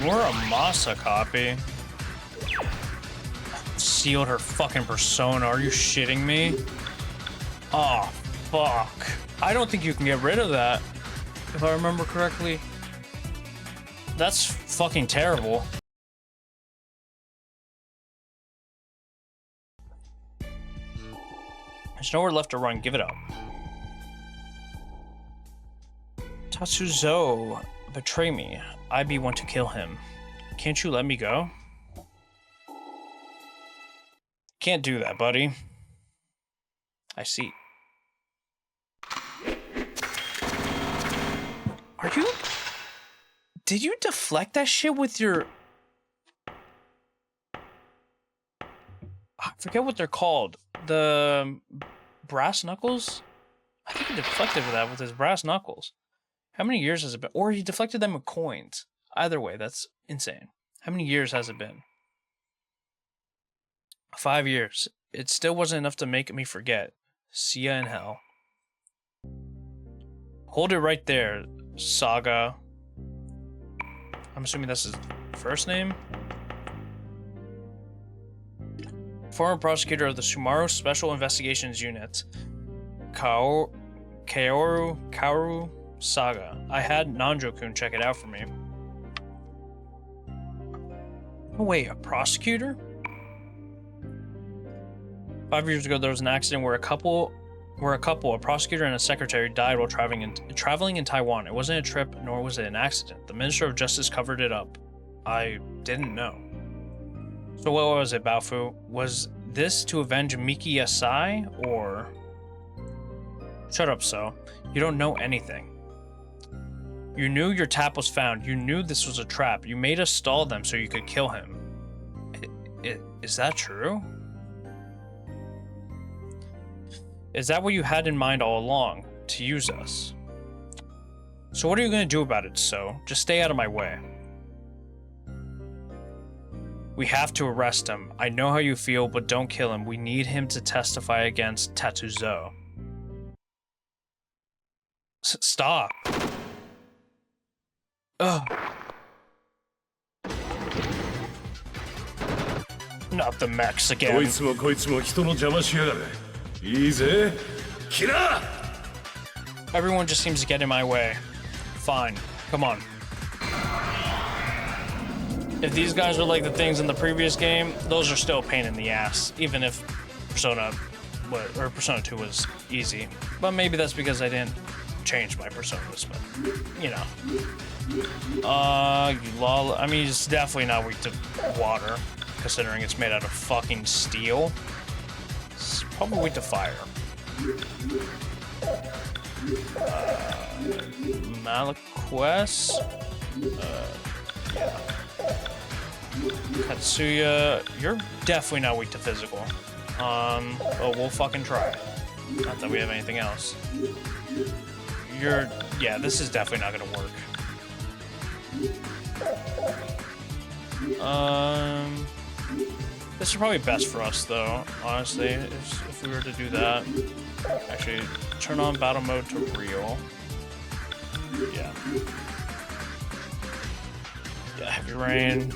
We're a Masa copy. Sealed her fucking persona. Are you shitting me? Oh, fuck. I don't think you can get rid of that. If I remember correctly. That's fucking terrible. There's nowhere left to run. Give it up. Tatsuzo, betray me. I be want to kill him. Can't you let me go? Can't do that, buddy. I see. Are you... Did you deflect that shit with your... I forget what they're called. The brass knuckles? I think he deflected that with his brass knuckles. How many years has it been? Or he deflected them with coins. Either way, that's insane. How many years has it been? 5 years. It still wasn't enough to make me forget. See ya in hell. Hold it right there, Saga. I'm assuming that's his first name. Former prosecutor of the Sumaru Special Investigations Unit. Kaoru Saga. I had Nanjo-kun check it out for me. Oh wait, a prosecutor? 5 years ago, there was an accident where a couple, a prosecutor and a secretary, died while traveling in Taiwan. It wasn't a trip, nor was it an accident. The Minister of Justice covered it up. I didn't know. So what was it, Baofu? Was this to avenge Miki Yasai, or... Shut up, So. You don't know anything. You knew your tap was found. You knew this was a trap. You made us stall them so you could kill him. Is that true? Is that what you had in mind all along? To use us? So what are you going to do about it, So? Just stay out of my way. We have to arrest him. I know how you feel, but don't kill him. We need him to testify against Tatsuzo. Stop. Ugh. Not the mechs again. Everyone just seems to get in my way. Fine. Come on. If these guys are like the things in the previous game, those are still a pain in the ass, even if Persona 2 was easy. But maybe that's because I didn't change my personas, but you know. I mean, it's definitely not weak to water, considering it's made out of fucking steel. It's probably weak to fire. Malaquest? Yeah. Katsuya, you're definitely not weak to physical. But we'll fucking try. Not that we have anything else. Yeah, this is definitely not gonna work. This is probably best for us, though, honestly, if we were to do that. Actually, turn on battle mode to real. Yeah. Yeah, heavy rain.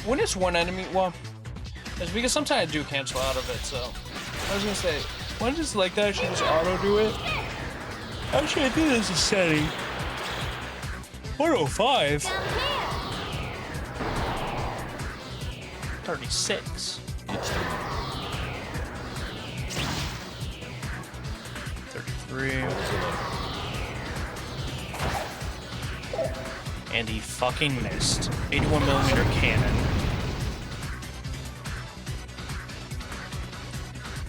When it's one enemy, well, it's because sometimes I do cancel out of it, so. I was gonna say, when it's like that, I should just auto do it. Actually, I think this is setting 105. 36. 33. And he fucking missed. 81mm cannon.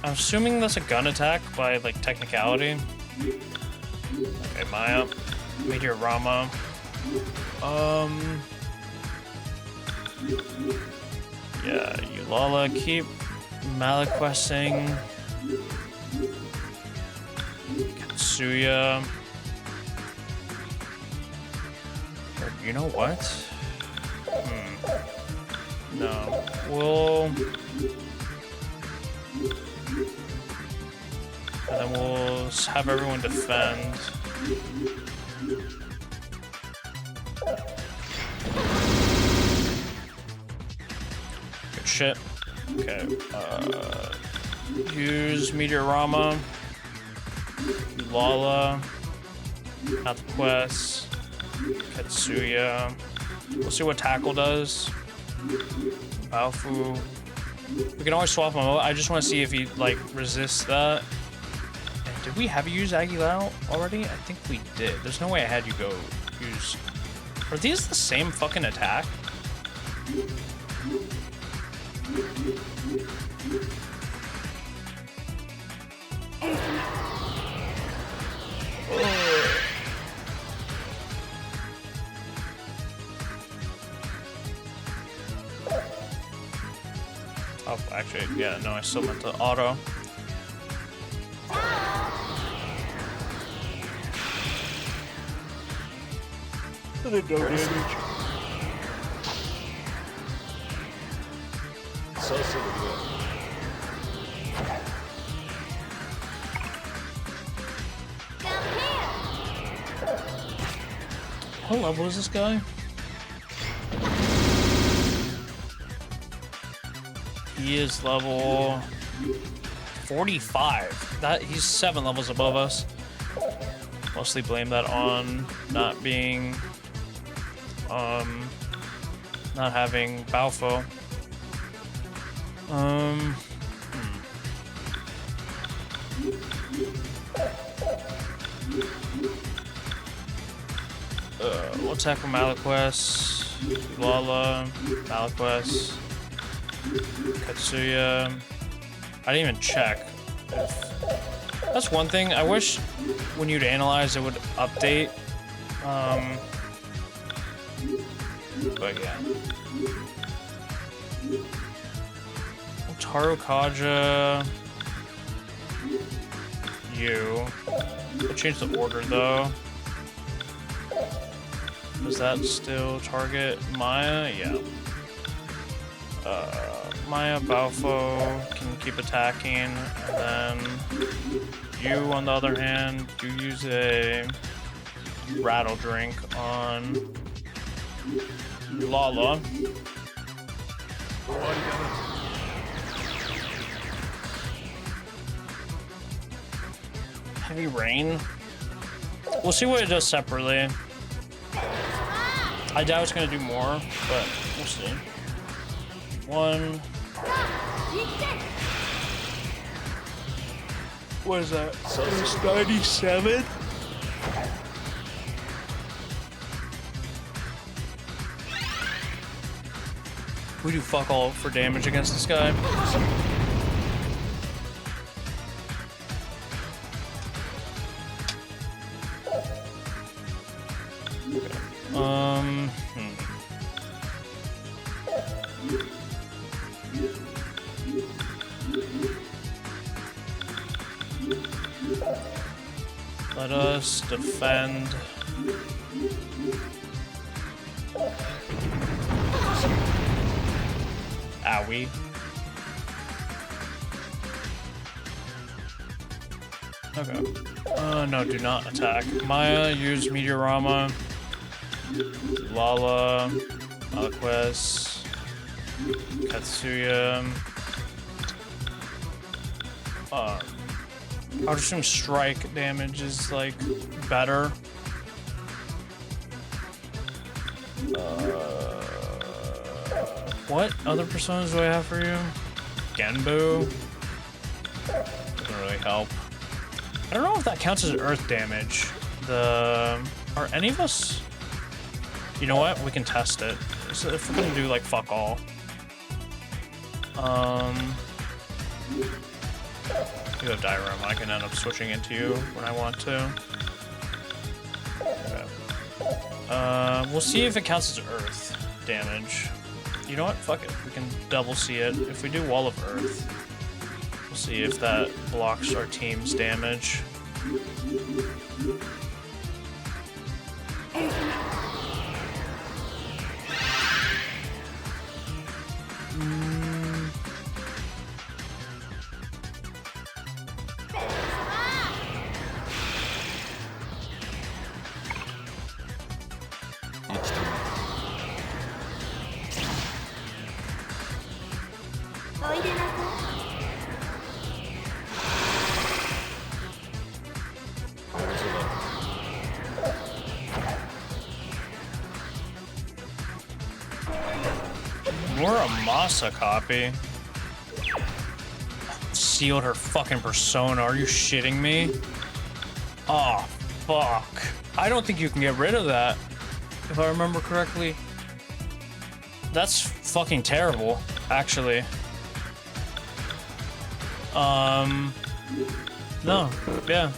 I'm assuming that's a gun attack by, like, technicality. Okay, Maya. Meteor Rama. Yeah, Eulala, keep Malaquesting. Katsuya. Or, you know what? No. We'll... And then we'll have everyone defend. shit. Okay. Use Meteorama. Lala. Not the quest. Katsuya. We'll see what Tackle does. Baofu. We can always swap him out. I just want to see if he, like, resists that. And did we have you use Aguilao already? I think we did. There's no way I had you go use... Are these the same fucking attack? Oh, actually, yeah, no, I still meant to auto. No damage. What level is this guy? He is level 45. He's 7 levels above us. Mostly blame that on not being, not having Baofo. We'll tackle Malaquest, Lala, Malaquest, Katsuya. I didn't even check. That's one thing. I wish when you'd analyze it would update. But yeah. Taru Kaja. You. We'll change the order though. Does that still target Maya? Yeah. Maya, Baofo can keep attacking, and then you, on the other hand, you use a Rattle Drink on Lala. Heavy Rain. We'll see what it does separately. I doubt it's gonna do more, but we'll see. 1. What is that? It's 97? We do fuck all for damage against this guy. Let us defend. Owie. Okay. No, do not attack. Maya, use Meteorama. Lala. Malaquest. Katsuya. I'll just assume strike damage is, like, better. What other personas do I have for you? Genbu? Doesn't really help. I don't know if that counts as earth damage. Are any of us... You know what? We can test it. So if we're gonna do, like, fuck all. You have Diorama. I can end up switching into you when I want to. Okay. We'll see if it counts as earth damage. You know what? Fuck it. We can double see it. If we do Wall of Earth, we'll see if that blocks our team's damage. More Amasa copy. Sealed her fucking persona. Are you shitting me? Oh, fuck. I don't think you can get rid of that, if I remember correctly. That's fucking terrible, actually. No, yeah.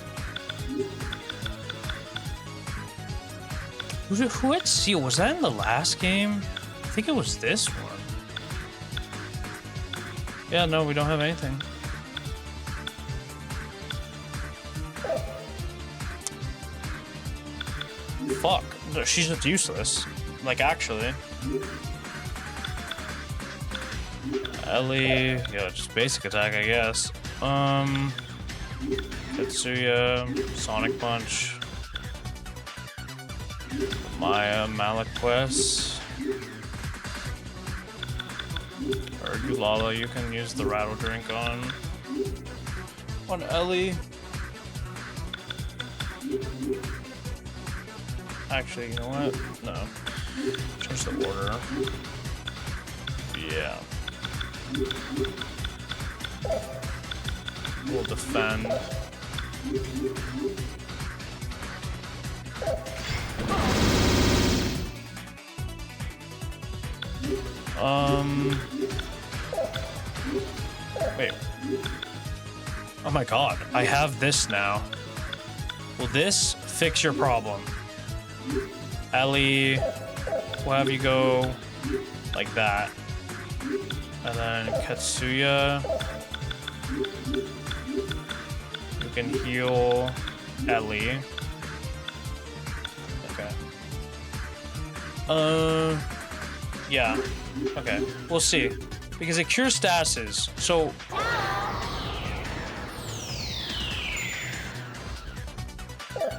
Who had Seal? Was that in the last game? I think it was this one. Yeah, no, we don't have anything. Fuck. She's just useless. Like, actually. Ellie. Yeah, just basic attack, I guess. Tetsuya. Sonic Punch. Maya, Malaquest. Or Ulala, you can use the Rattle Drink on Ellie. Actually, you know what? No. Change the order. Yeah. We'll defend. Wait. Oh my god, I have this now. Will this fix your problem? Ellie, we'll have you go like that. And then Katsuya. You can heal Ellie. Okay. Yeah. Okay. We'll see. Because it cures statuses, so...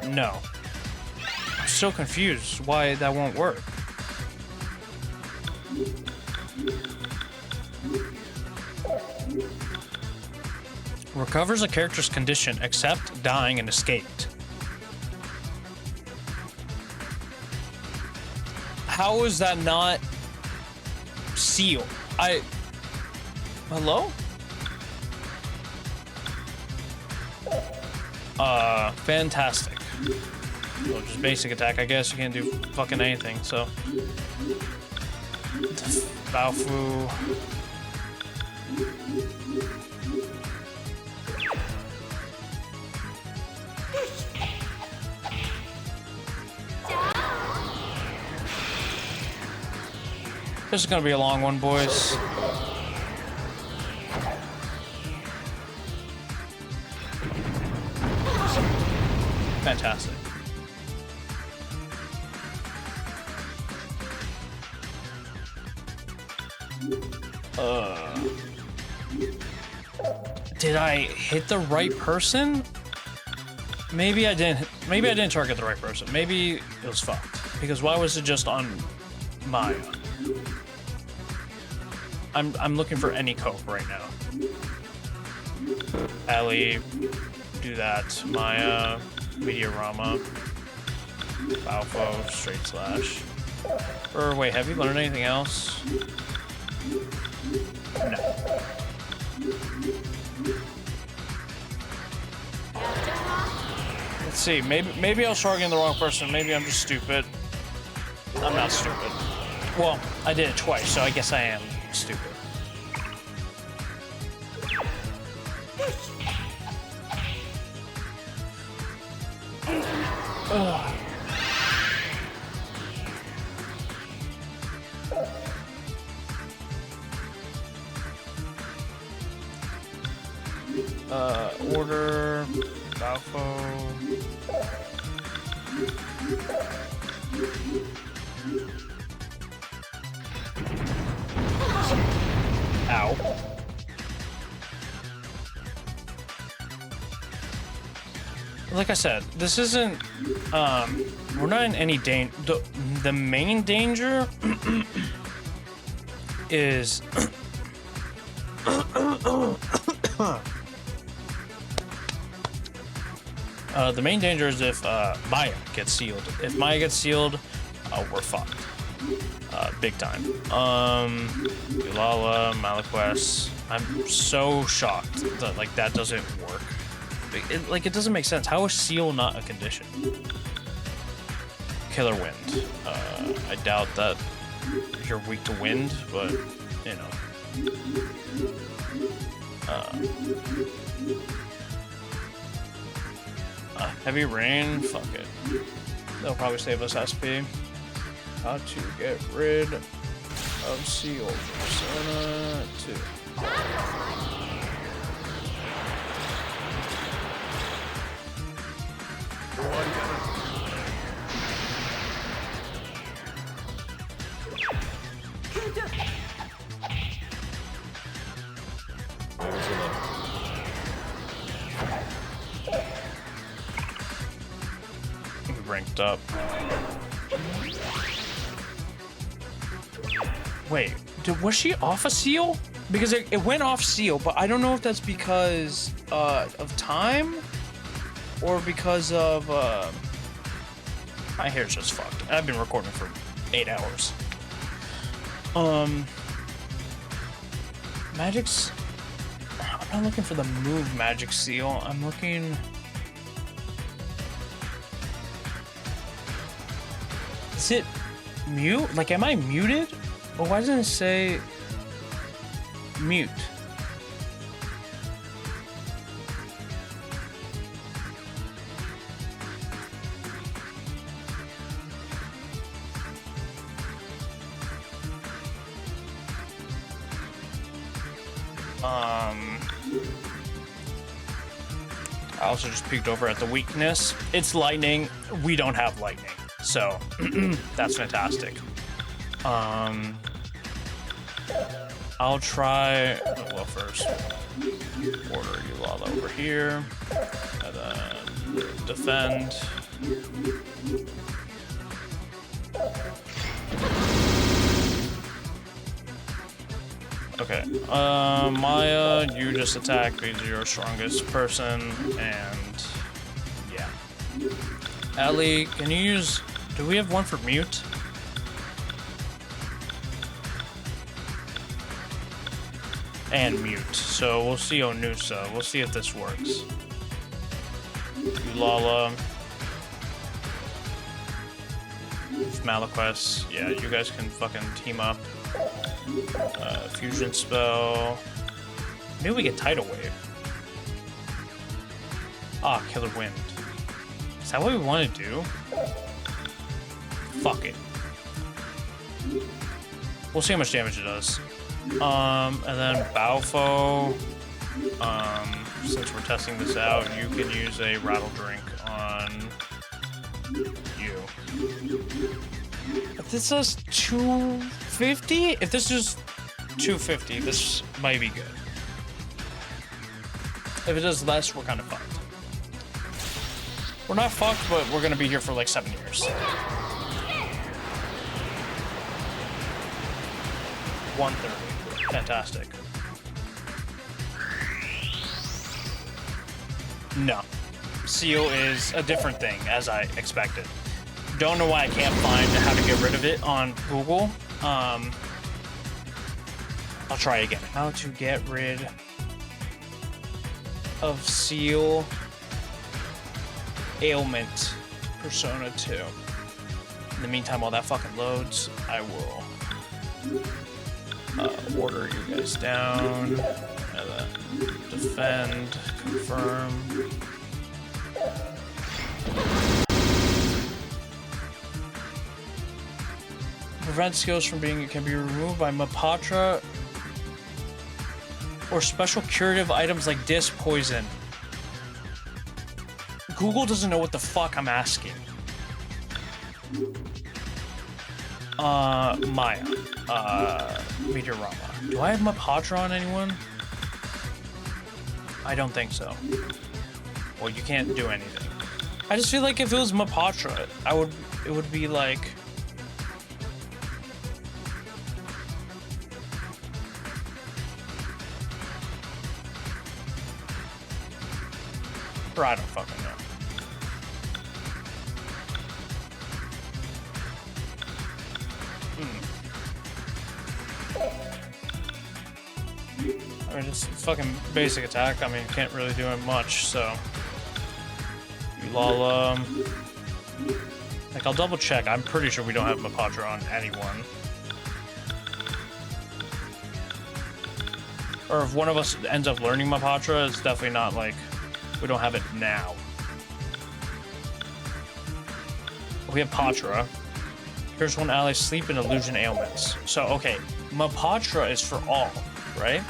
No. I'm so confused why that won't work. Recovers a character's condition except dying and escaped. How is that not Seal? Hello? Fantastic. Well, just basic attack, I guess. You can't do fucking anything, so. Baofu. This is gonna be a long one, boys. Fantastic. Did I hit the right person? Maybe I didn't. Maybe I didn't target the right person. Maybe it was fucked. Because why was it just on Maya? I'm looking for any cope right now. Ellie, do that. Maya, Meteorama, Balfo, Straight Slash. Or wait, have you learned anything else? No. Let's see. Maybe I was targeting the wrong person. Maybe I'm just stupid. I'm not stupid. Well, I did it twice, so I guess I am stupid. Ugh. Order Balfo. Ow. Like I said, this isn't, we're not in any danger. The main danger is, the main danger is if, Maya gets sealed. If Maya gets sealed, we're fucked. Big time. Ulala, Malaquest. I'm so shocked that like that doesn't work. It doesn't make sense. How is Seal not a condition? Killer Wind. I doubt that you're weak to wind, but you know. Heavy Rain. Fuck it. They'll probably save us SP. How to get rid of Seal Persona 2. Ranked up. Wait, was she off a seal? Because it went off seal, but I don't know if that's because of time or because of my hair's just fucked. I've been recording for 8 hours. Magic's. I'm not looking for the move Magic Seal. I'm looking. Is it mute? Like, am I muted? Or why doesn't it say mute? I also just peeked over at the weakness. It's lightning. We don't have lightning. So that's fantastic. I'll try. Well, first order Ulala over here, and then defend. Okay. Maya, you just attack because you're your strongest person, and yeah. Ellie, can you use? Do we have one for mute? And mute. So we'll see Onusa. We'll see if this works. Ulala. Malaquest. Yeah, you guys can fucking team up. Fusion spell. Maybe we get Tidal Wave. Ah, Killer Wind. Is that what we want to do? Fuck it. We'll see how much damage it does. And then Baofo. Since we're testing this out, you can use a Rattle Drink on you. If this does 250, if this is 250, this might be good. If it does less, we're kind of fucked. We're not fucked, but we're gonna be here for like 7 years. 130. Fantastic. No. Seal is a different thing, as I expected. Don't know why I can't find how to get rid of it on Google. I'll try again. How to get rid of Seal Ailment Persona 2. In the meantime, while that fucking loads, I will order you guys down, and then defend, confirm. Prevent skills from being, it can be removed by Mapatra or special curative items like Disc Poison. Google doesn't know what the fuck I'm asking. Maya. Meteorama. Do I have Mapatra on anyone? I don't think so. Well, you can't do anything. I just feel like if it was Mapatra, it would be like... Or I don't fucking know. mean, it's fucking basic attack. I mean, can't really do much, so. Ulala. Like, I'll double check. I'm pretty sure we don't have Mapatra on anyone. Or if one of us ends up learning Mapatra, it's definitely not like we don't have it now. We have Patra. Here's one ally sleep and illusion ailments. So, okay, Mapatra is for all, right?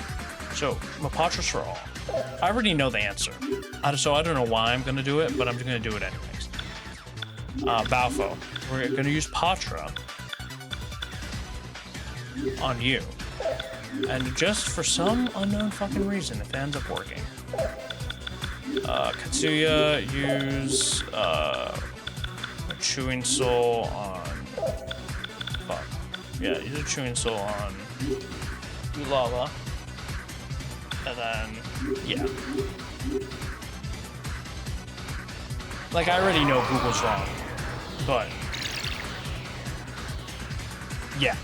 So, Mapatra's for all. I already know the answer. So I don't know why I'm gonna do it, but I'm just gonna do it anyways. Balfo. We're gonna use Patra on you. And just for some unknown fucking reason, if it ends up working. Katsuya, use Chewing Soul on... Fuck. Yeah, use a Chewing Soul on Ulala. And then, yeah. Like, I already know Google's wrong. But... yeah.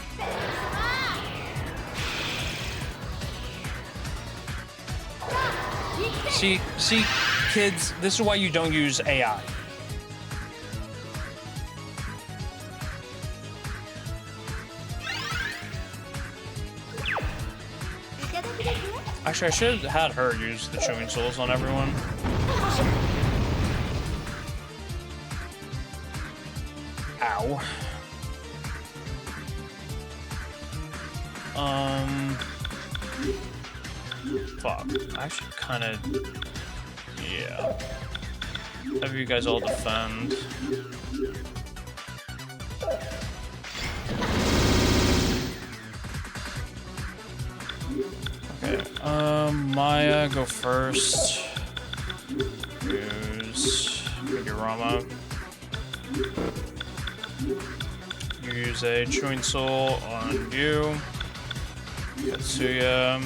See, kids, this is why you don't use AI. Actually, I should have had her use the Chewing Souls on everyone. Ow. Fuck. I should kind of... yeah. Have you guys all defend. Okay, Maya, go first. Use Figurama. Use a Chewing Soul on you. Katsuya.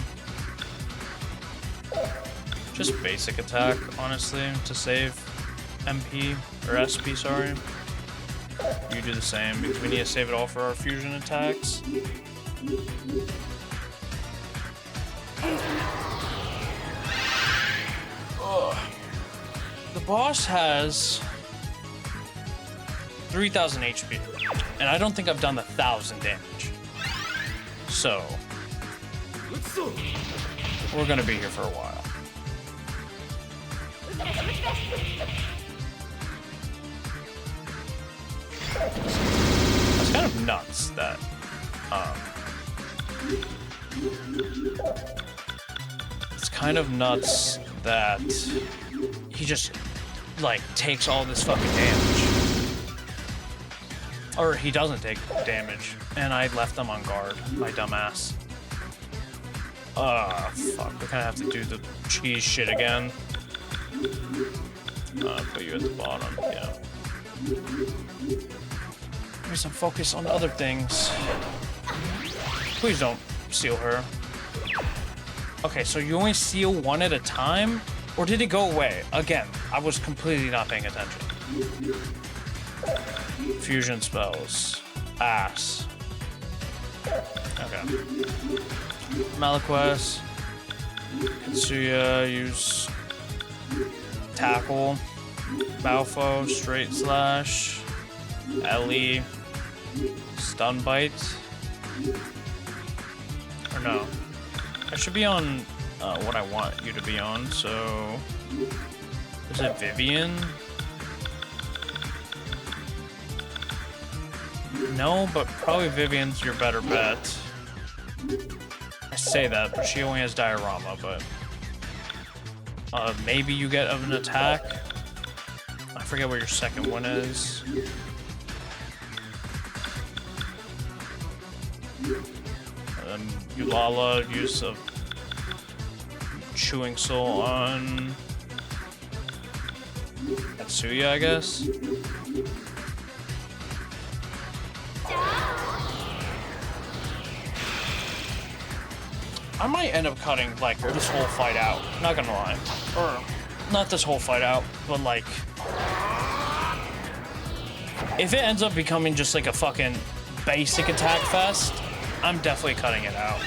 Just basic attack, honestly, to save MP, or SP, sorry. You do the same, because we need to save it all for our fusion attacks. Ugh. The boss has 3,000 HP, and I don't think I've done 1,000 damage. So, we're gonna be here for a while. It's kind of nuts that, it's kind of nuts that he just, like, takes all this fucking damage. Or he doesn't take damage, and I left them on guard, my dumbass. Fuck, we kinda have to do the cheese shit again. Put you at the bottom, yeah. Maybe some focus on other things. Please don't seal her. Okay, so you only seal one at a time? Or did it go away? Again, I was completely not paying attention. Fusion spells. Ass. Okay. Malaquest. Katsuya, use Tackle. Balfo, Straight Slash. Ellie. Stun Bite. Or no. I should be on what I want you to be on, so... is it Vivian? No, but probably Vivian's your better bet. I say that, but she only has Diorama, but... maybe you get an attack? I forget what your second one is. Ulala, use of Chewing Soul on Katsuya, I guess. I might end up cutting, like, this whole fight out. Not gonna lie. Or, not this whole fight out, but, like... if it ends up becoming just, like, a fucking basic attack fest, I'm definitely cutting it out.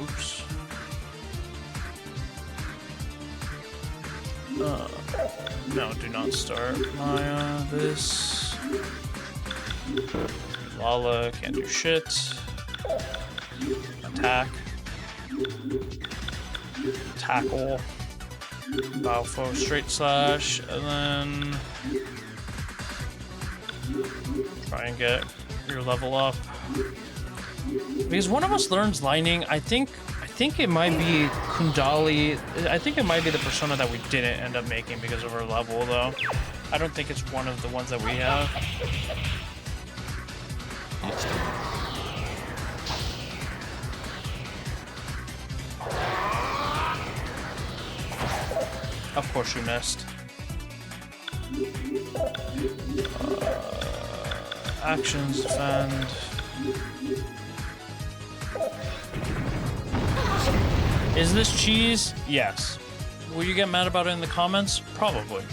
Oops. No, do not start Maya. This. Lala, can't do shit. Attack. Tackle. Balfo, straight slash, and then try and get your level up. Because one of us learns lightning, I think it might be Kundali. I think it might be the persona that we didn't end up making because of our level, though. I don't think it's one of the ones that we have. Of course you missed. Actions, defend. Is this cheese? Yes. Will you get mad about it in the comments? Probably.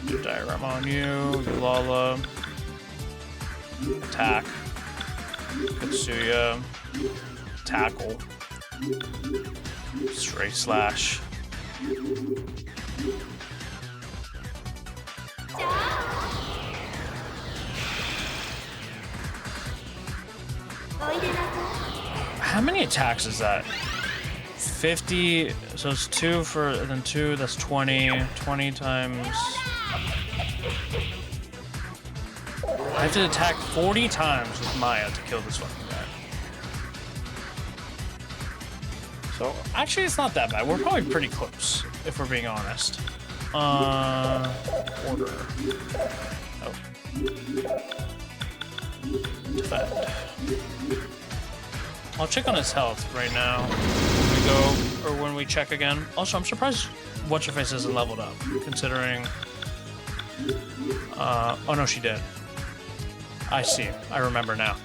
Do diagram on you, Lala. Attack. Katsuya. Tackle. Straight slash. How many attacks is that? 50, so it's 2 for, then 2, that's 20. 20 times... I have to attack 40 times with Maya to kill this fucking guy. So, actually it's not that bad. We're probably pretty close, if we're being honest. Order. Oh. Defend. I'll check on his health right now when we go, or when we check again. Also, I'm surprised What's-Her-Face isn't leveled up, considering... oh no, she did. I see. I remember now.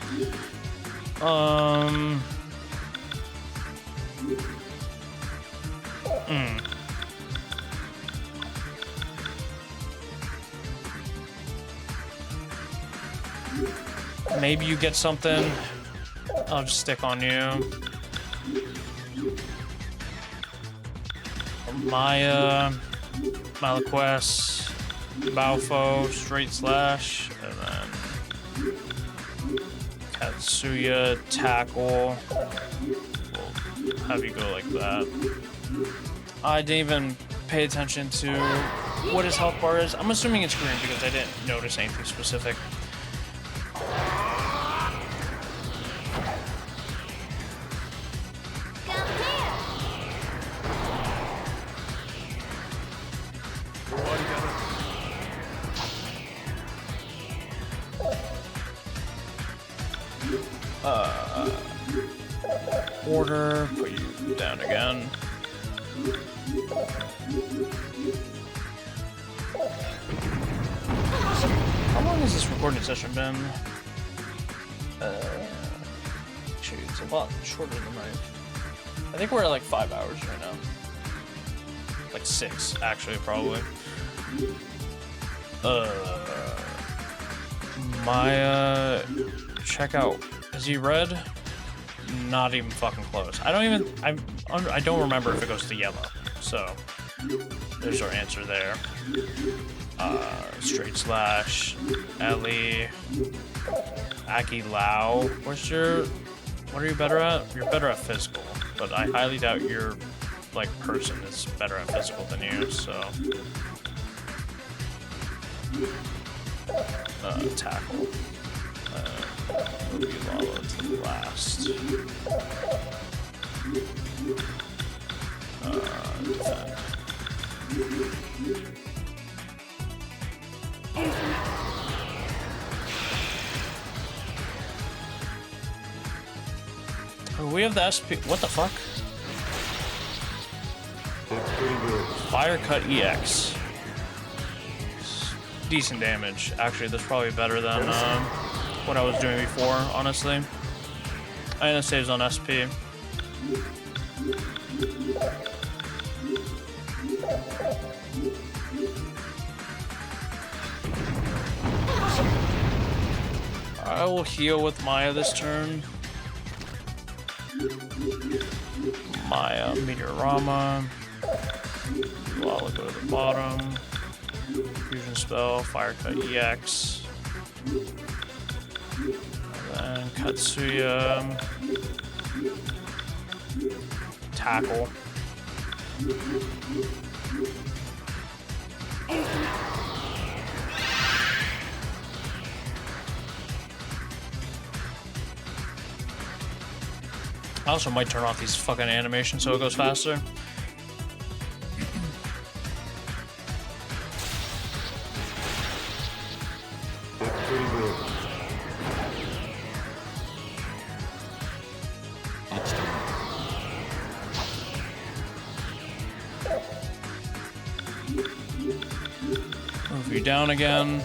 Maybe you get something. I'll just stick on you. Maya, Malaquest, Balfo, straight slash, and then Katsuya, tackle. We'll have you go like that. I didn't even pay attention to what his health bar is. I'm assuming it's green because I didn't notice anything specific. Order, put you down again. How long has this recording session been? Actually, it's a lot shorter than I think we're at like 5 hours right now. Like 6, actually, probably. Maya, check out. Is he red? Not even fucking close. I don't remember if it goes to yellow. So there's our answer there. Straight slash, Ellie, Aki Lao. What are you better at? You're better at physical, but I highly doubt your person is better at physical than you. So tackle. Move Lala to the last. Defend. Oh, we have the SP. What the fuck? Fire Cut EX. Decent damage. Actually, that's probably better than what I was doing before, honestly. Aina saves on SP. I will heal with Maya this turn. Maya, Meteorama. Lala go to the bottom. Fusion spell, Fire Cut EX. And then Katsuya. Tackle. I also might turn off these fucking animations so it goes faster. Move you down again.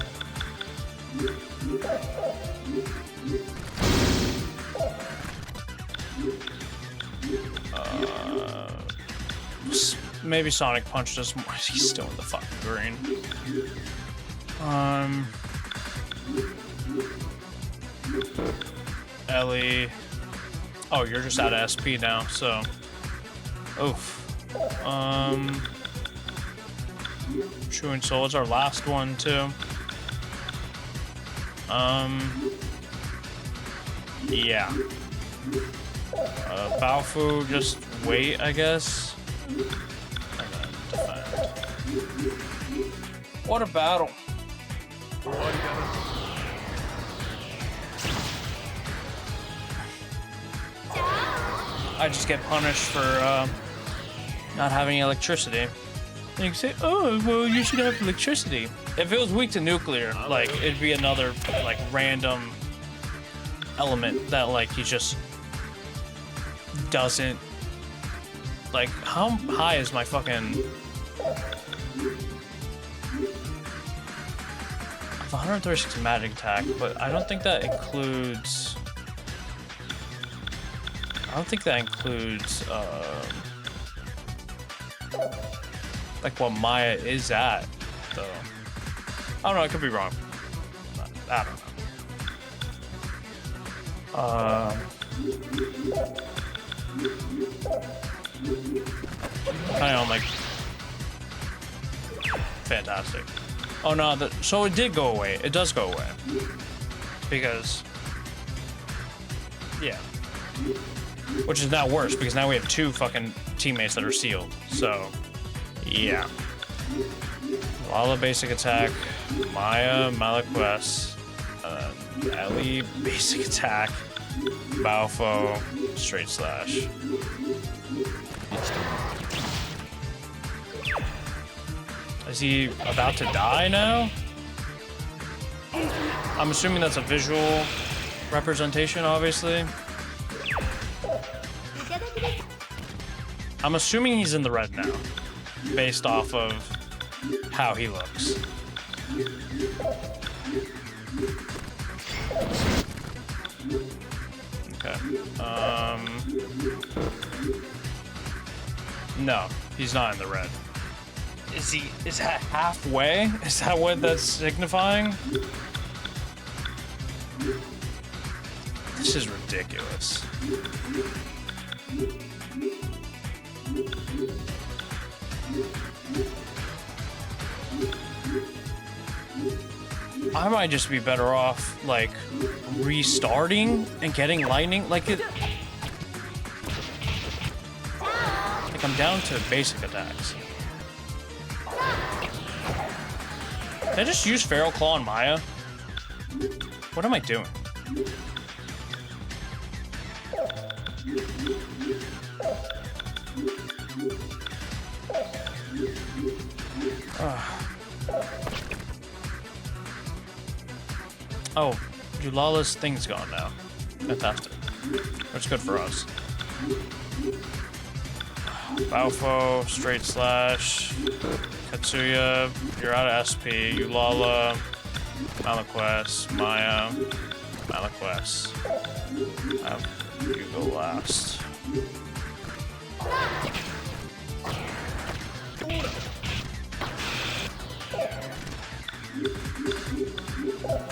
Maybe Sonic Punch does more. He's still in the fucking green. Ellie. Oh, you're just out of SP now, so. Oof. Chewing Soul is our last one, too. Yeah. Baofu, just wait, I guess. And then defend. What a battle. I just get punished for not having electricity. And you can say, oh, well, you should have electricity. If it was weak to nuclear, like, it'd be another, like, random element that, like, he just doesn't... Like, how high is my fucking... I have 136 magic attack, but I don't think that includes... I don't think that includes, like, what Maya is at, though. I don't know, I could be wrong. I don't know. Kind of like fantastic. Oh no, so it did go away. It does go away because yeah, which is now worse because now we have two fucking teammates that are sealed. So yeah, Lala basic attack, Maya Malaquest, Ellie basic attack, Baofo straight slash. Is he about to die now? I'm assuming that's a visual representation, obviously. I'm assuming he's in the red now, based off of how he looks. Okay. No, he's not in the red. Is that halfway? Is that what that's signifying? This is ridiculous. I might just be better off, like, restarting and getting lightning. Like, I'm down to basic attacks. Did I just use Feral Claw on Maya? What am I doing? Oh, Julala's thing's gone now. Fantastic. That's good for us. Baofo, straight slash. Katsuya, you're out of SP. Ulala, Malaquest, Maya, Malaquest. You go last.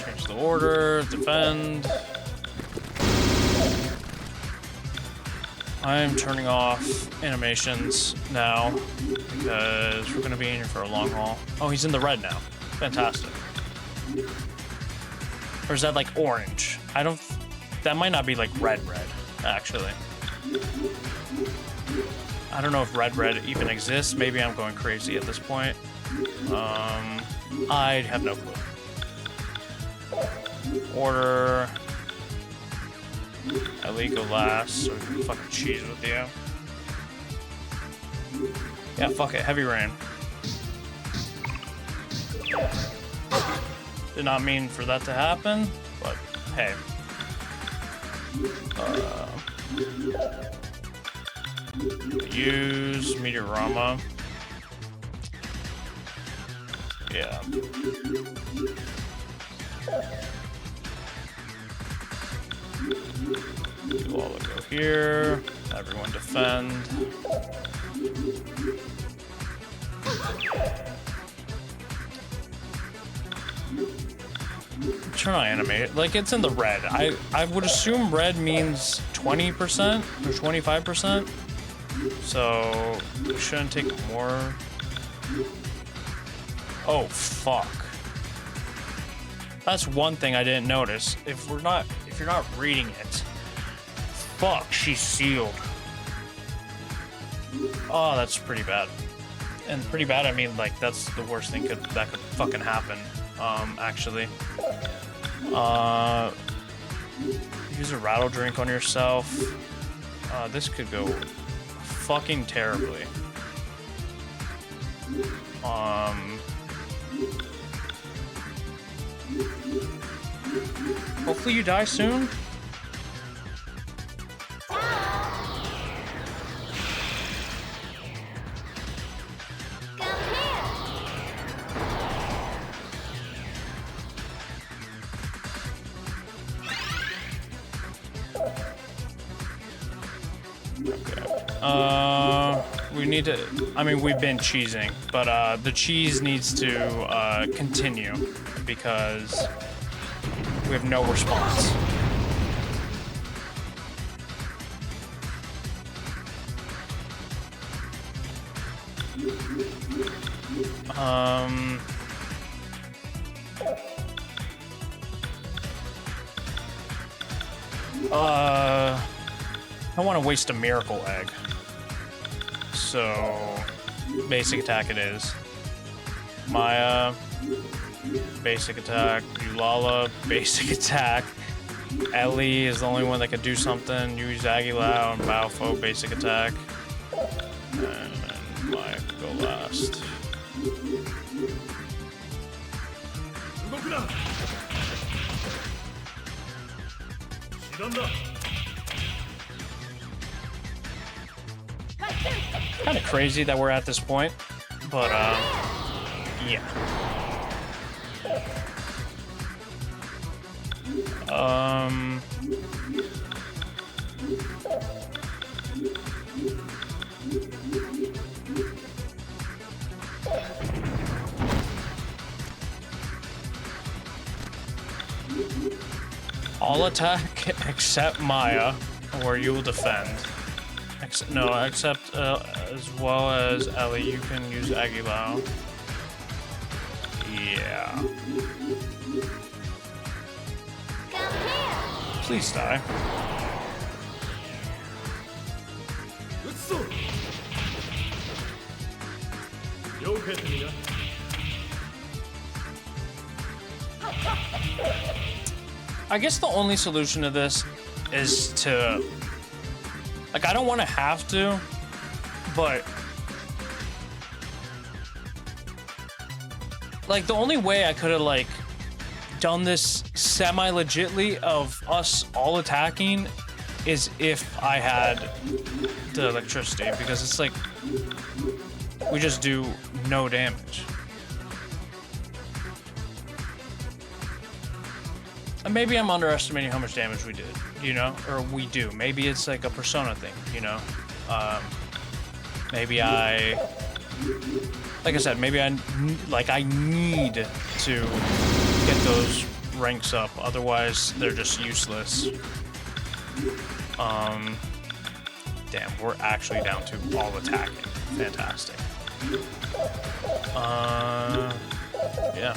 Change the order, defend. I'm turning off animations now because we're gonna be in here for a long haul. Oh, he's in the red now. Fantastic. Or is that like orange? I don't, that might not be like red, actually. I don't know if red even exists. Maybe I'm going crazy at this point. I have no clue. Order. Ellie go last, so we can fucking cheese with you. Yeah, fuck it. Heavy rain. Did not mean for that to happen, but hey. Use Meteorama. Yeah. You all go here. Everyone defend. I'm trying to animate it. Like, it's in the red. I would assume red means 20% or 25%. So we shouldn't take more. Oh fuck. That's one thing I didn't notice. If you're not reading it. Fuck, she's sealed. Oh, that's pretty bad. And pretty bad, I mean, like, that's the worst thing that could fucking happen. Actually. Use a rattle drink on yourself. This could go fucking terribly. Hopefully you die soon. We need to, I mean, we've been cheesing, but the cheese needs to continue because we have no response. I don't want to waste a miracle egg. So, basic attack it is. Maya, basic attack. Eulala, basic attack. Ellie is the only one that can do something. Use Aguilar and Balfo, basic attack. And Maya can go last. Kind of crazy that we're at this point, but yeah. All attack except Maya, or you will defend. Except as well as Ellie, you can use Aguilar. Yeah. Please die. I guess the only solution to this is to, like, I don't want to have to, but like the only way I could have like done this semi-legitly of us all attacking is if I had the electricity, because it's like we just do no damage. Maybe I'm underestimating how much damage we did, you know, or we do. Maybe it's like a Persona thing, you know. Maybe like I said, maybe I need to get those ranks up, otherwise they're just useless. Damn, we're actually down to all attacking. Fantastic. Yeah.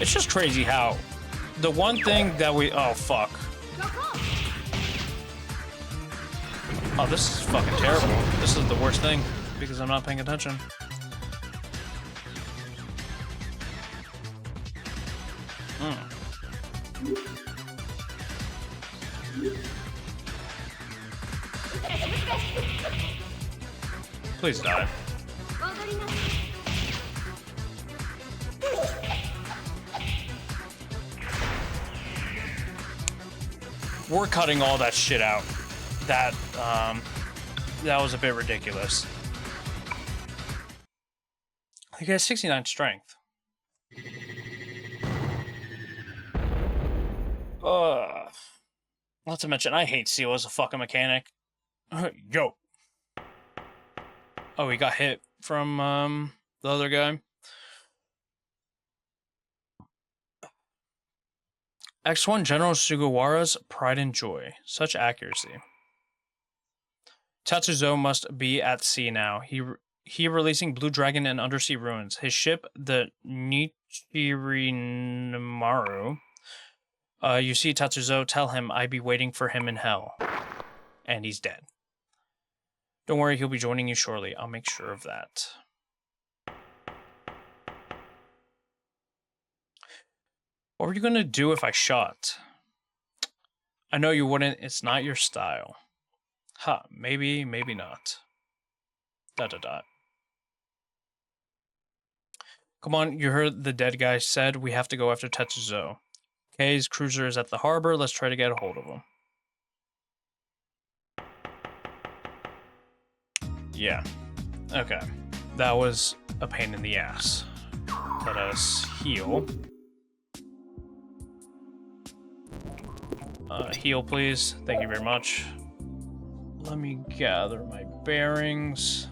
It's just crazy how the one thing that we... Oh, fuck. Oh, this is fucking terrible. This is the worst thing because I'm not paying attention. Please die. We're cutting all that shit out. That was a bit ridiculous. He has 69 strength. Not to mention, I hate Seal as a fucking mechanic. Yo. Oh, he got hit from the other guy. X1 General Sugawara's pride and joy. Such accuracy. Tatsuzo must be at sea now. He releasing Blue Dragon and Undersea Ruins. His ship, the Nichirimaru. You see Tatsuzo, tell him I be waiting for him in hell. And he's dead. Don't worry, he'll be joining you shortly. I'll make sure of that. What were you gonna do if I shot? I know you wouldn't. It's not your style. Huh, maybe, maybe not. ... Come on, you heard the dead guy said we have to go after Tetsuzo. Kei's cruiser is at the harbor. Let's try to get a hold of him. Yeah. Okay. That was a pain in the ass. Let us heal. Heal, please. Thank you very much. Let me gather my bearings.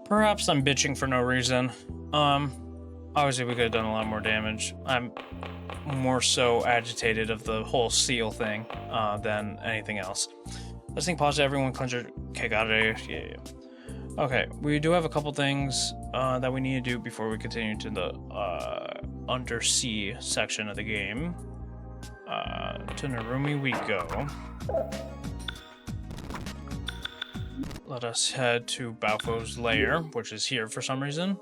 Perhaps I'm bitching for no reason. Obviously we could have done a lot more damage. I'm more so agitated of the whole seal thing than anything else. Let's think positive. Everyone cleanse your... Okay, got it. Yeah. Okay, we do have a couple things that we need to do before we continue to the undersea section of the game. To Narumi we go. Let us head to Baofu's lair, which is here for some reason.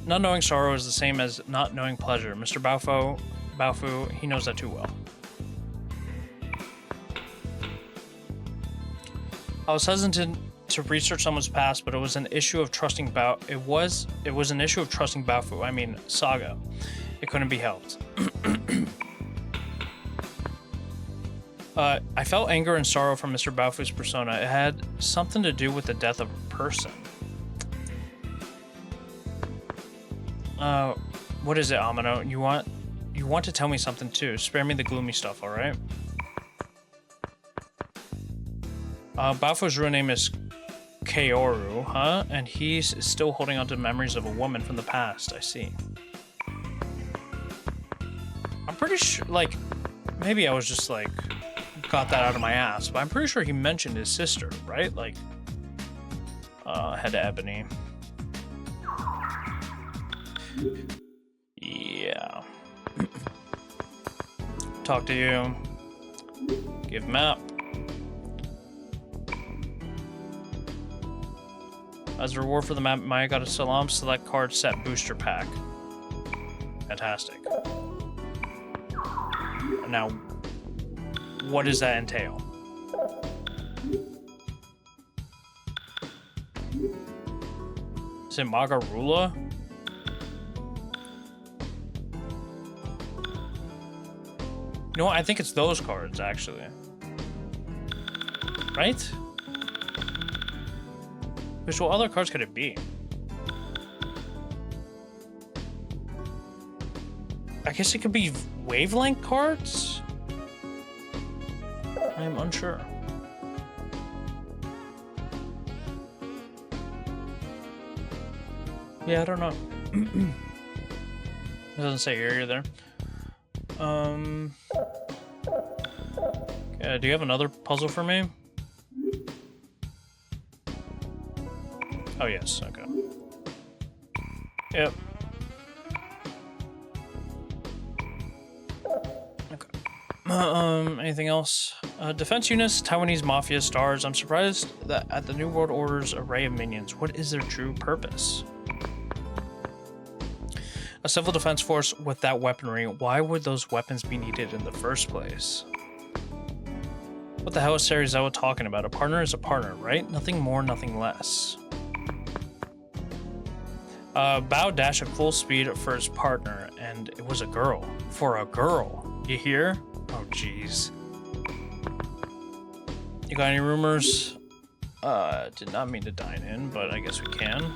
Not knowing sorrow is the same as not knowing pleasure. Mr. Baofu, he knows that too well. I was hesitant to research someone's past, but it was an issue of trusting It was an issue of trusting Baofu. I mean, Saga. It couldn't be helped. I felt anger and sorrow from Mr. Baofu's persona. It had something to do with the death of a person. What is it, Amano? You want to tell me something too. Spare me the gloomy stuff, alright? Baofu's real name is Kaoru, huh? And he's still holding on to memories of a woman from the past, I see. I'm pretty sure, like, maybe I was just, like, got that out of my ass, but I'm pretty sure he mentioned his sister, right? Like, Head of Ebony. Yeah. Talk to you. Give map. As a reward for the map, Maya got a Salam Select Card Set Booster Pack. Fantastic. Now, what does that entail? Is it Magarula? You know what? I think it's those cards, actually. Right? Which what other cards could it be? I guess it could be wavelength cards? I am unsure. Yeah, I don't know. It doesn't say area there. Yeah, do you have another puzzle for me? Oh, yes, okay. Yep. Okay. Anything else? Defense units, Taiwanese mafia stars. I'm surprised that at the New World Order's array of minions, what is their true purpose? A civil defense force with that weaponry, why would those weapons be needed in the first place? What the hell is Serizawa talking about? A partner is a partner, right? Nothing more, nothing less. Bao dashed at full speed for his partner, and it was a girl. For a girl. You hear? Oh, jeez. You got any rumors? Did not mean to dine in, but I guess we can.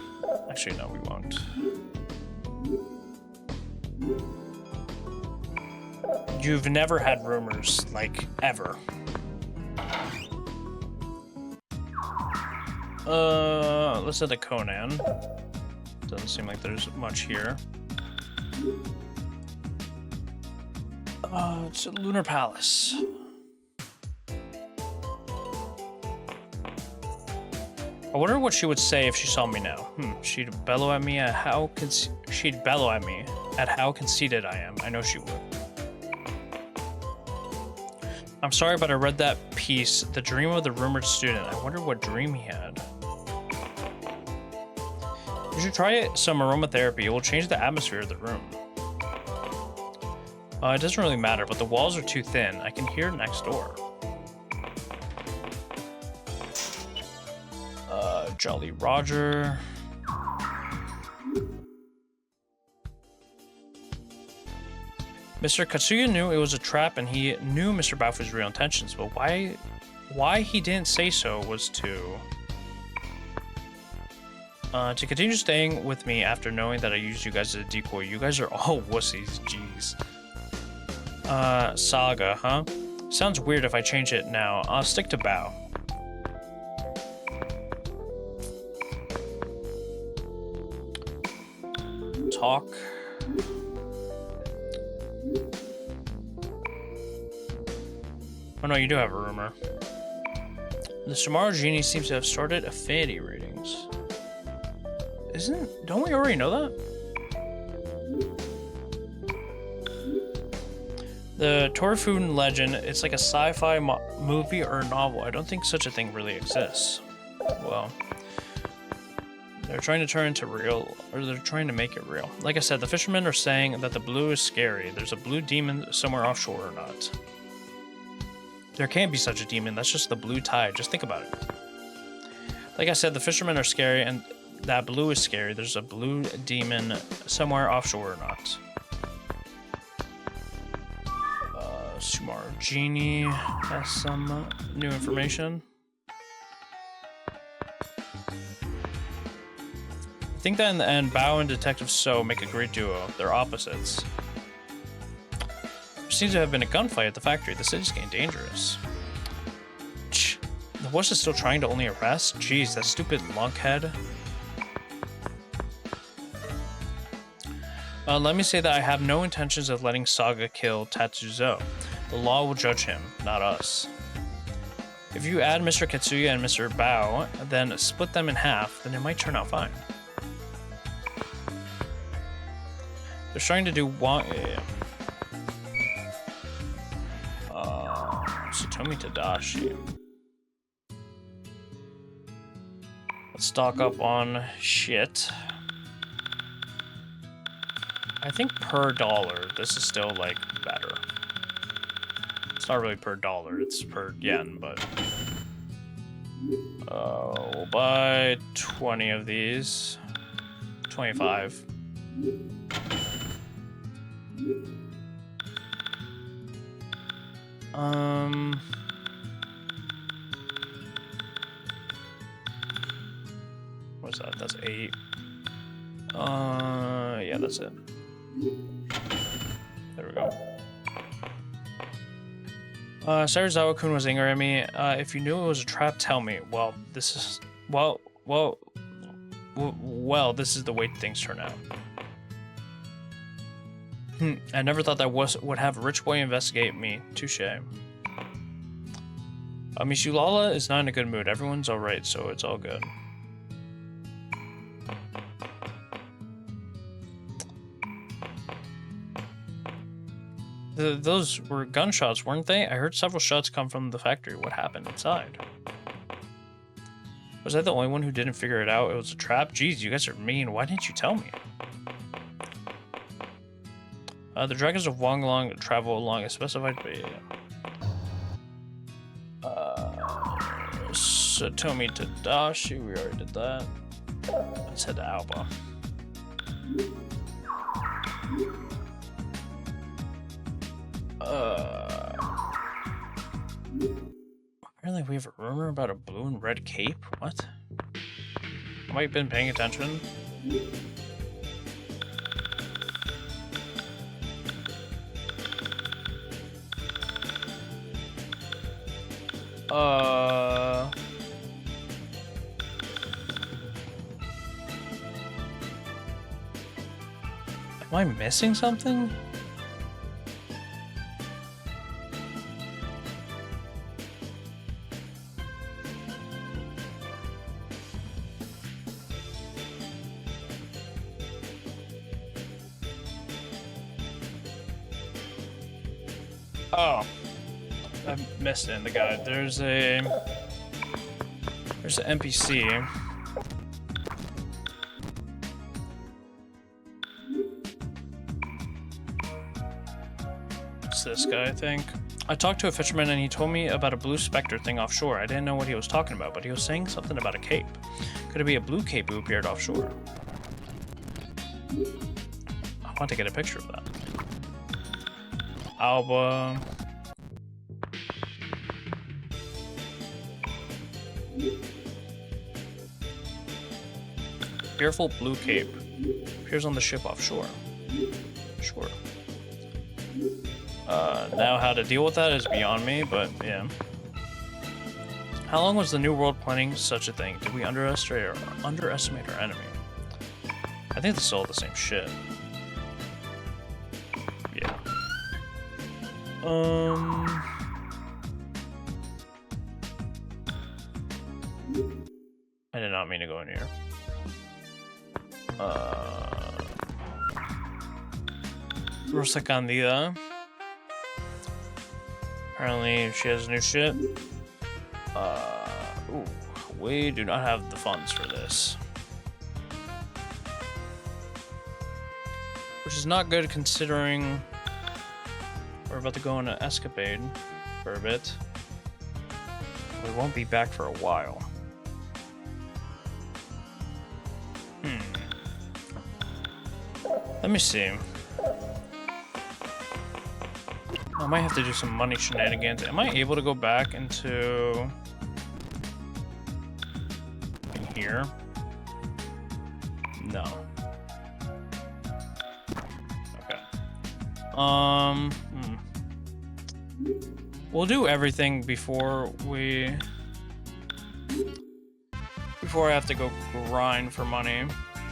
Actually, no, we won't. You've never had rumors, like, ever. Let's hit the Conan. Doesn't seem like there's much here. It's a Lunar Palace. I wonder what she would say if she saw me now. She'd bellow at me at how conceited I am. I know she would. I'm sorry, but I read that piece, The Dream of the Rumored Student. I wonder what dream he had. You should try some aromatherapy. It will change the atmosphere of the room. It doesn't really matter, but the walls are too thin. I can hear it next door. Jolly Roger. Mr. Katsuya knew it was a trap, and he knew Mr. Baofu's real intentions, but why he didn't say so was to continue staying with me after knowing that I used you guys as a decoy. You guys are all wussies, jeez. Saga, huh? Sounds weird if I change it now. I'll stick to Bao. Talk. Oh no, you do have a rumor. The Shimaro Genie seems to have started affinity readings. Don't we already know that? The Torifun legend, it's like a sci-fi movie or novel. I don't think such a thing really exists. Well, they're trying to turn it into real, or they're trying to make it real. Like I said, the fishermen are saying that the blue is scary. There's a blue demon somewhere offshore or not. There can't be such a demon. That's just the blue tide. Just think about it. Like I said, the fishermen are scary, and that blue is scary. There's a blue demon somewhere offshore or not. Sumar Genie has some new information. I think that in the end, Bao and Detective So make a great duo. They're opposites. There seems to have been a gunfight at the factory. The city's getting dangerous. The boss is still trying to only arrest? Jeez, that stupid lunkhead. Let me say that I have no intentions of letting Saga kill Tatsuzo. The law will judge him, not us. If you add Mr. Katsuya and Mr. Bao, then split them in half, then it might turn out fine. They're trying to do one. Satomi Tadashi. Let's stock up on shit. I think per dollar, this is still like better. It's not really per dollar, it's per yen, but we'll buy 20 of these. 25. What's that? That's 8. Yeah, that's it. There we go. Sarizawa-kun was angry at me. If you knew it was a trap, tell me. Well, this is... Well, this is the way things turn out. I never thought that would have a rich boy investigate me. Touche. Mishulala is not in a good mood. Everyone's alright, so it's all good. Those were gunshots, weren't they? I heard several shots come from the factory. What happened inside? Was I the only one who didn't figure it out? It was a trap? Jeez, you guys are mean. Why didn't you tell me? The dragons of Wanglong travel along a specified way. Satomi Tadashi, we already did that. Let's head to Alba. Apparently we have a rumor about a blue and red cape? What? Have I been paying attention? Am I missing something? Oh, I missed it in the guide. There's an NPC. It's this guy, I think. I talked to a fisherman and he told me about a blue specter thing offshore. I didn't know what he was talking about, but he was saying something about a cape. Could it be a blue cape who appeared offshore? I want to get a picture of that. Alba. Fearful blue cape appears on the ship offshore. Sure. Now how to deal with that is beyond me, but yeah. How long was the New World planning such a thing? Did we underestimate our enemy? I think this is all the same shit. Yeah. I did not mean to go in here. Rosa Candida. Apparently she has new shit. Ooh, we do not have the funds for this. Which is not good considering we're about to go on an escapade for a bit. We won't be back for a while. Let me see. I might have to do some money shenanigans. Am I able to go back into in here? No. Okay. We'll do everything before I have to go grind for money.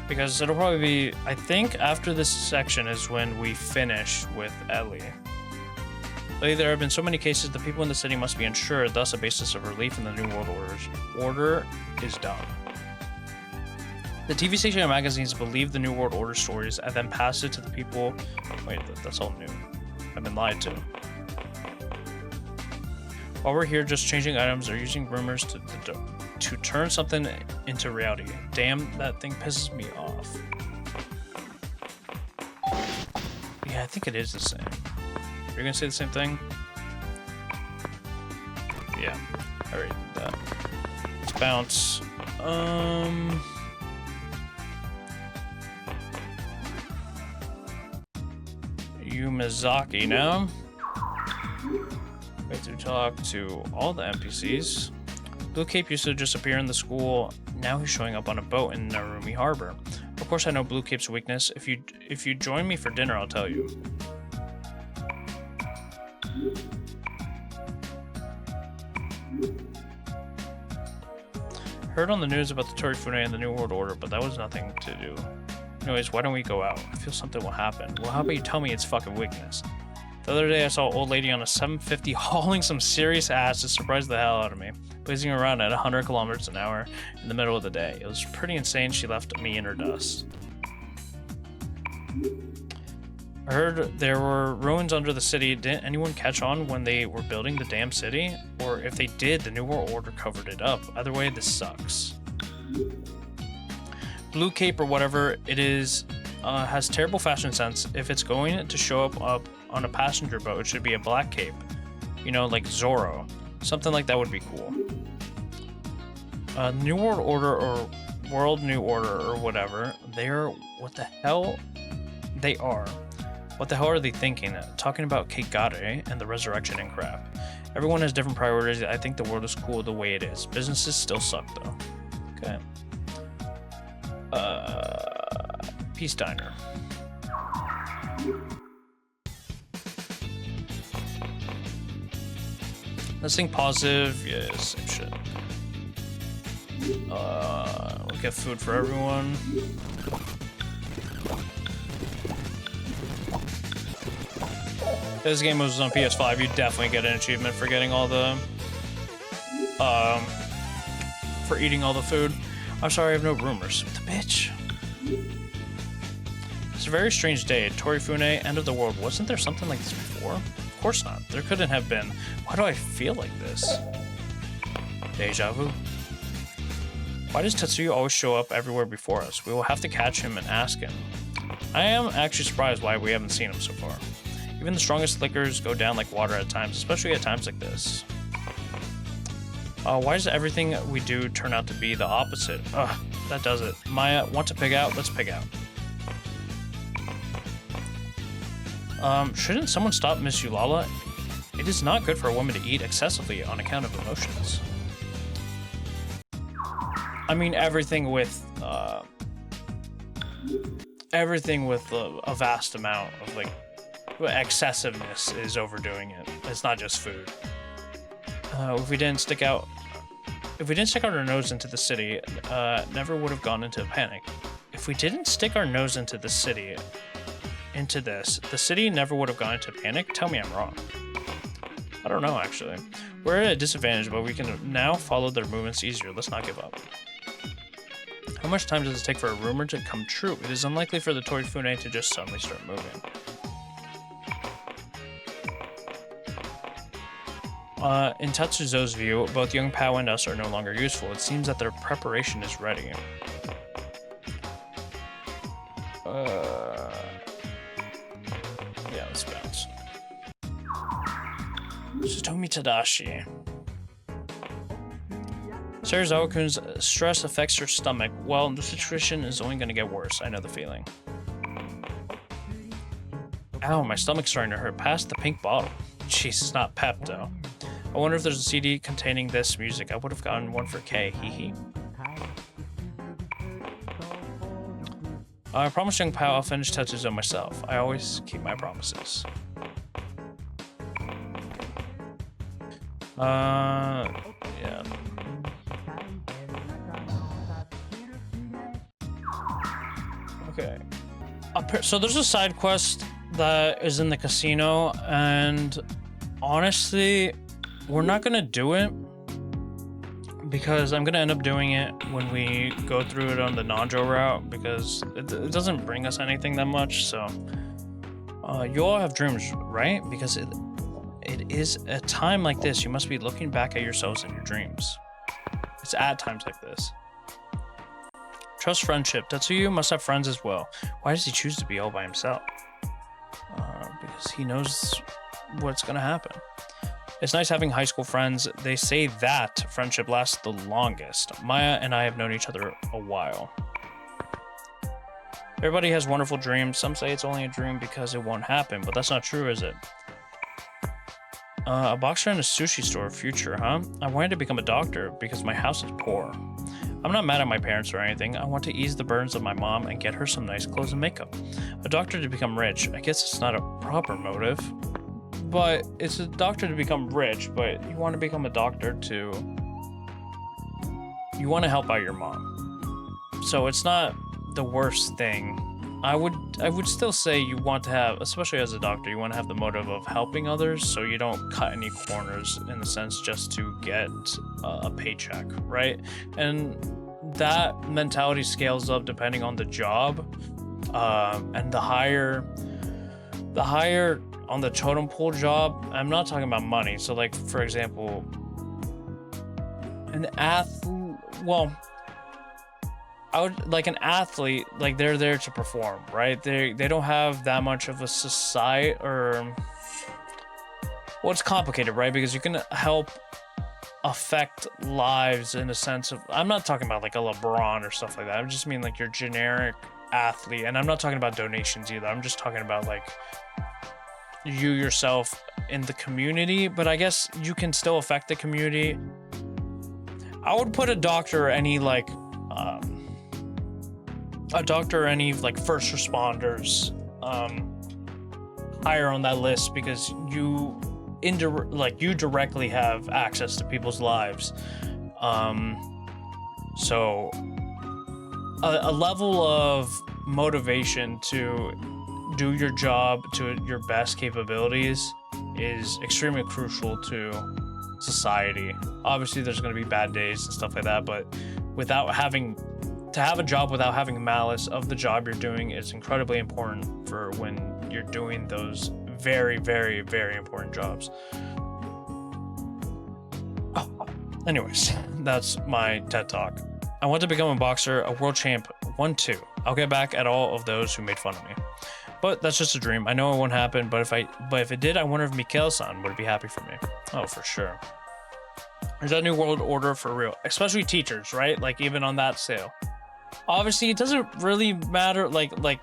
Because it'll probably be, I think after this section is when we finish with Ellie. Lately, there have been so many cases the people in the city must be insured, thus a basis of relief in the New World Order is done. The TV station and magazines believe the New World Order stories and then pass it to the people. Wait, that's all new. I've been lied to. While we're here just changing items or using rumors to turn something into reality. Damn, that thing pisses me off. Yeah, I think it is the same. You're gonna say the same thing? Yeah, I already did that. Let's bounce. Yumazaki now. Wait to talk to all the NPCs. Blue Cape used to just appear in the school. Now he's showing up on a boat in Narumi Harbor. Of course, I know Blue Cape's weakness. If you join me for dinner, I'll tell you. Heard on the news about the Torifune and the New World Order, but that was nothing to do. Anyways, why don't we go out? I feel something will happen. Well, how about you tell me it's fucking weakness? The other day I saw an old lady on a 750 hauling some serious ass to surprise the hell out of me, blazing around at 100 kilometers an hour in the middle of the day. It was pretty insane. She left me in her dust. I heard there were ruins under the city. Didn't anyone catch on when they were building the damn city? Or if they did, the New World Order covered it up. Either way, this sucks. Blue Cape or whatever it is has terrible fashion sense. If it's going to show up on a passenger boat, it should be a black cape. You know, like Zorro. Something like that would be cool. New World Order or World New Order or whatever. They're... what the hell? They are. What the hell are they thinking? Talking about Kegare and the resurrection and crap. Everyone has different priorities. I think the world is cool the way it is. Businesses still suck though. Okay. Peace Diner. Let's think positive. Yeah, same shit. We'll get food for everyone. If this game was on PS5, you'd definitely get an achievement for getting all the for eating all the food. I'm sorry, I have no rumors. What the bitch? It's a very strange day. Torifune, end of the world. Wasn't there something like this before? Of course not. There couldn't have been. Why do I feel like this? Deja vu. Why does Tetsuya always show up everywhere before us? We will have to catch him and ask him. I am actually surprised why we haven't seen him so far. Even the strongest liquors go down like water at times, especially at times like this. Why does everything we do turn out to be the opposite? Ugh, that does it. Maya, want to pig out? Let's pig out. Shouldn't someone stop Miss Eulala? It is not good for a woman to eat excessively on account of emotions. I mean, everything with a vast amount of, like, excessiveness is overdoing it. It's not just food. If we didn't stick out our nose into the city, never would have gone into a panic. If we didn't stick our nose into the city, the city never would have gone into panic? Tell me I'm wrong. I don't know, actually. We're at a disadvantage, but we can now follow their movements easier. Let's not give up. How much time does it take for a rumor to come true? It is unlikely for the Torifune to just suddenly start moving. In Tatsuzo's view, both young Pao and us are no longer useful. It seems that their preparation is ready. Yeah, let's bounce. Sutomi Tadashi. Serizawa-kun's stress affects her stomach. Well, the situation is only going to get worse. I know the feeling. Ow, my stomach's starting to hurt. Past the pink bottle. Jeez, it's not Pepto. I wonder if there's a CD containing this music. I would have gotten one for K. Hee hee. I promised young Pao I'll finish Tetsuzo myself. I always keep my promises. Yeah. Okay. So there's a side quest that is in the casino, and honestly, we're not gonna do it because I'm gonna end up doing it when we go through it on the Nanjo route, because it doesn't bring us anything that much. So you all have dreams, right? Because it is a time like this you must be looking back at yourselves in your dreams. It's at times like this. Trust friendship. Tetsuya must have friends as well. Why does he choose to be all by himself? Because he knows what's gonna happen. It's nice having high school friends. They say that friendship lasts the longest. Maya and I have known each other a while. Everybody has wonderful dreams. Some say it's only a dream because it won't happen, but that's not true, is it? A boxer in a sushi store, future, huh? I wanted to become a doctor because my house is poor. I'm not mad at my parents or anything. I want to ease the burdens of my mom and get her some nice clothes and makeup. A doctor to become rich. I guess it's not a proper motive, but it's a doctor to become rich, but you want to become a doctor to... You want to help out your mom. So it's not the worst thing. I would still say you want to have, especially as a doctor, you want to have the motive of helping others, so you don't cut any corners in the sense just to get a paycheck, right? And that mentality scales up depending on the job, and the higher on the totem pole job. I'm not talking about money. So, like, for example, an athlete. Well, I would like an athlete, like they're there to perform, right? They don't have that much of a society, or well, it's complicated, right? Because you can help affect lives in a sense of, I'm not talking about like a LeBron or stuff like that. I just mean like your generic athlete, and I'm not talking about donations either. I'm just talking about like you yourself in the community, but I guess you can still affect the community. I would put a doctor or any like first responders higher on that list, because you directly have access to people's lives. So a level of motivation to do your job to your best capabilities is extremely crucial to society. Obviously there's going to be bad days and stuff like that, but to have a job without having malice of the job you're doing is incredibly important for when you're doing those very, very, very important jobs. Anyways, that's my TED Talk. I want to become a boxer, a world champ, 1-2. I'll get back at all of those who made fun of me. But that's just a dream. I know it won't happen, but if it did, I wonder if Mikhail-san would be happy for me. Oh, for sure. There's that new world order for real, especially teachers, right? Like even on that scale. Obviously, it doesn't really matter. Like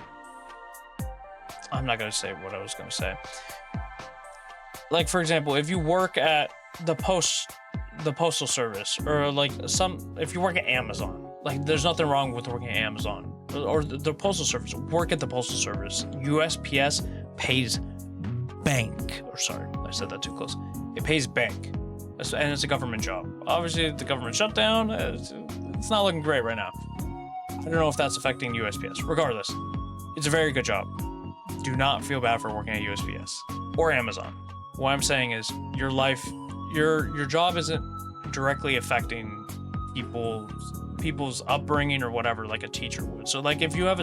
I'm not gonna say what I was gonna say. Like for example, if you work at the postal service, or like if you work at Amazon, like there's nothing wrong with working at Amazon or the postal service. Work at the postal service. USPS pays bank. Or sorry, I said that too close. It pays bank, and it's a government job. Obviously, the government shutdown. It's not looking great right now. I don't know if that's affecting USPS. Regardless, it's a very good job. Do not feel bad for working at USPS or Amazon. What I'm saying is your life, your job isn't directly affecting people's upbringing or whatever, like a teacher would. So like if you have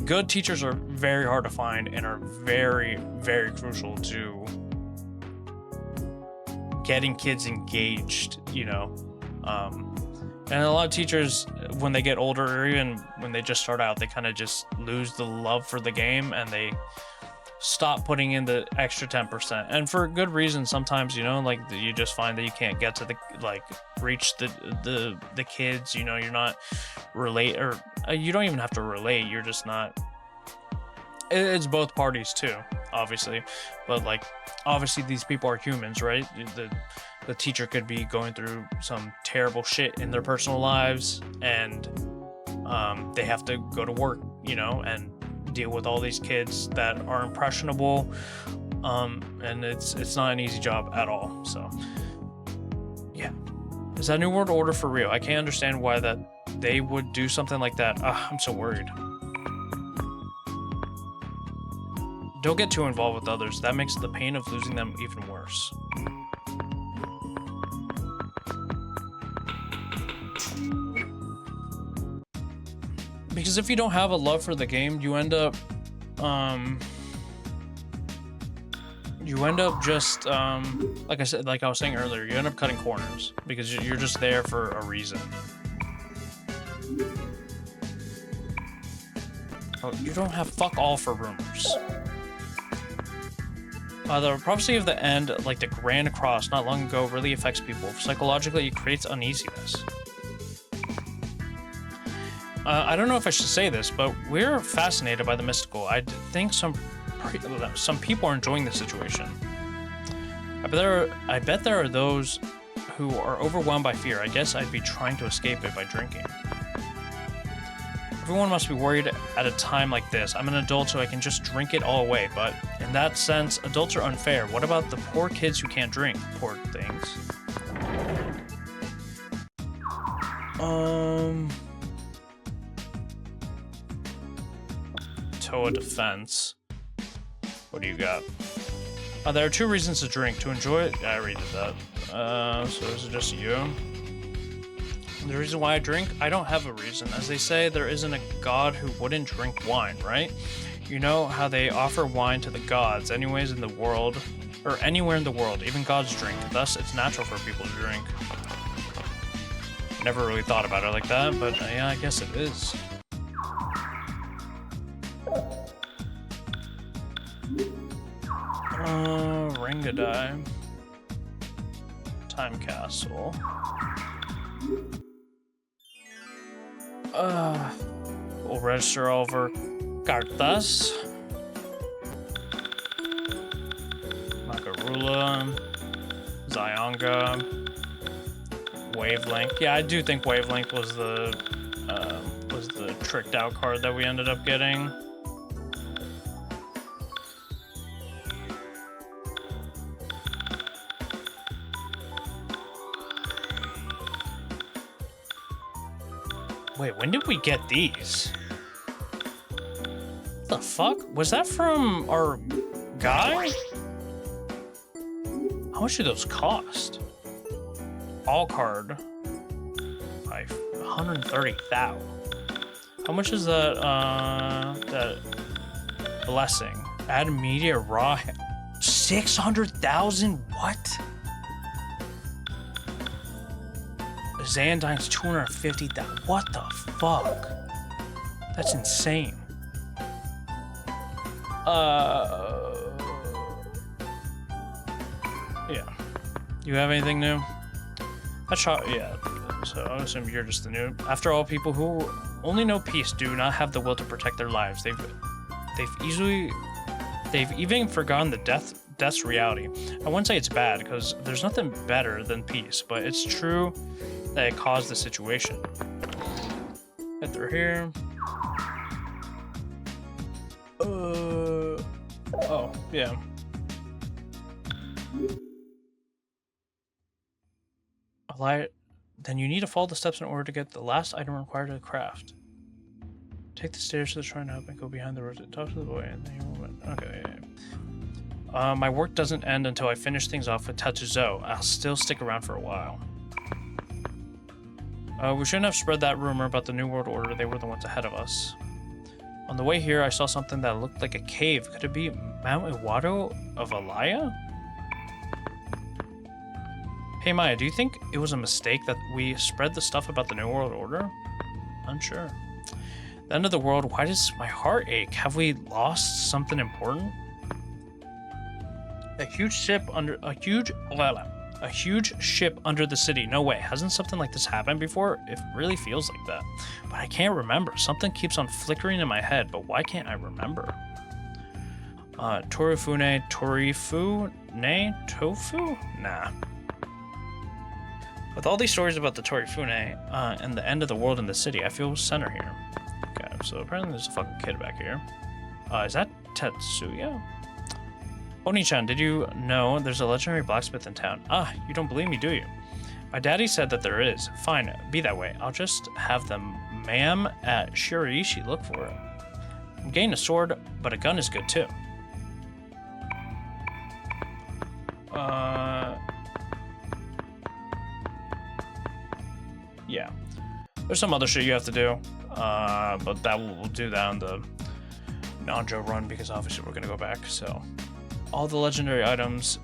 good teachers are very hard to find and are very, very crucial to getting kids engaged, and a lot of teachers, when they get older, or even when they just start out, they kind of just lose the love for the game and they stop putting in the extra 10%. And for good reason, sometimes, like you just find that you can't get to reach the kids, you're not relate, or you don't even have to relate. You're just not, it's both parties too, obviously. But obviously these people are humans, right? The teacher could be going through some terrible shit in their personal lives, and they have to go to work, and deal with all these kids that are impressionable, and it's not an easy job at all. So yeah, is that new world order for real? I can't understand why that they would do something like that. I'm so worried. Don't get too involved with others. That makes the pain of losing them even worse. Because if you don't have a love for the game, you end up just like I said, like I was saying earlier, you end up cutting corners because you're just there for a reason. Oh, you don't have fuck all for rumors. The prophecy of the end, like the Grand Cross not long ago, really affects people. Psychologically, it creates uneasiness. I don't know if I should say this, but we're fascinated by the mystical. Think some people are enjoying the situation. I bet there are those who are overwhelmed by fear. I guess I'd be trying to escape it by drinking. Everyone must be worried at a time like this. I'm an adult, so I can just drink it all away, but in that sense, adults are unfair. What about the poor kids who can't drink? Poor things. Toa defense. What do you got? There are 2 reasons to drink. To enjoy it. Yeah, I already did that. So is it just you? The reason why I drink? I don't have a reason. As they say, there isn't a god who wouldn't drink wine, right? You know how they offer wine to the gods anyways in the world, or anywhere in the world. Even gods drink. Thus, it's natural for people to drink. Never really thought about it like that, but yeah, I guess it is. Ringadai. Time Castle. We'll register all of our cartas. Makarula. Zyonga. Wavelength. Yeah, I do think Wavelength was the tricked out card that we ended up getting. Wait, when did we get these? What the fuck? Was that from our guy? How much do those cost? All card. By 130,000. How much is that, that blessing? Add media raw. 600,000? What? Xandine's 250,000. What the fuck? That's insane. Yeah. You have anything new? Yeah. So I assume you're just the new. After all, people who only know peace do not have the will to protect their lives. They've even forgotten the death's reality. I wouldn't say it's bad because there's nothing better than peace, but it's true that it caused the situation. Get through here. Oh, yeah. Then you need to follow the steps in order to get the last item required to craft. Take the stairs to the shrine up and go behind the road to talk to the boy and then you will. Okay. My work doesn't end until I finish things off with Tetsuzo. I'll still stick around for a while. We shouldn't have spread that rumor about the New World Order. They were the ones ahead of us. On the way here, I saw something that looked like a cave. Could it be Mount Iwado of Alaya? Hey Maya, do you think it was a mistake that we spread the stuff about the New World Order? Unsure. The end of the world, why does my heart ache? Have we lost something important? A huge ship under the city. No way. Hasn't something like this happened before? It really feels like that. But I can't remember. Something keeps on flickering in my head, but why can't I remember? Tofu? Nah. With all these stories about the Torifune and the end of the world in the city, I feel center here. Okay, so apparently there's a fucking kid back here. Is that Tetsuya? Oni-chan, did you know there's a legendary blacksmith in town? Ah, you don't believe me, do you? My daddy said that there is. Fine, be that way. I'll just have the ma'am at Shiraishi look for it. I'm getting a sword, but a gun is good too. Yeah. There's some other shit you have to do, but we'll do that on the Nanjo run because obviously we're gonna go back, so. All the legendary items,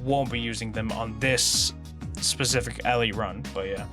won't be using them on this specific alley run, but yeah.